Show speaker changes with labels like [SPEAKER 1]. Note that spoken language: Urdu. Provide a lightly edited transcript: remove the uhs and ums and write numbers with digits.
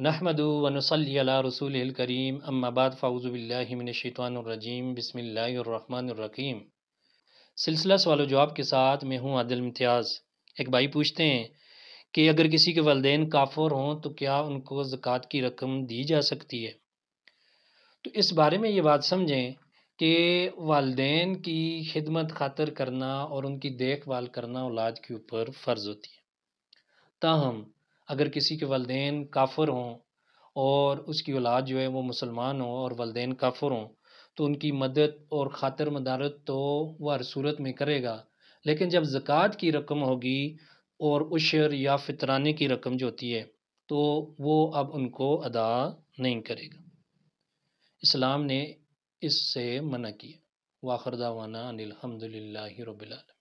[SPEAKER 1] نحمد و نصلی علی رسول الکریم اما بعد فاعوذ باللہ من الشیطان الرجیم بسم اللہ الرحمن الرحیم۔ سلسلہ سوال و جواب کے ساتھ میں ہوں عادل امتیاز۔ ایک بھائی پوچھتے ہیں کہ اگر کسی کے والدین کافر ہوں تو کیا ان کو زکوٰۃ کی رقم دی جا سکتی ہے؟ تو اس بارے میں یہ بات سمجھیں کہ والدین کی خدمت خاطر کرنا اور ان کی دیکھ بھال کرنا اولاد کے اوپر فرض ہوتی ہے۔ تاہم اگر کسی کے والدین کافر ہوں اور اس کی اولاد جو ہے وہ مسلمان ہوں اور والدین کافر ہوں تو ان کی مدد اور خاطر مدارت تو وہ ہر صورت میں کرے گا، لیکن جب زکوٰۃ کی رقم ہوگی اور عشر یا فطرانے کی رقم جو ہوتی ہے تو وہ اب ان کو ادا نہیں کرے گا۔ اسلام نے اس سے منع کیا۔ وآخر دعوانا ان الحمد للہ رب العالمین۔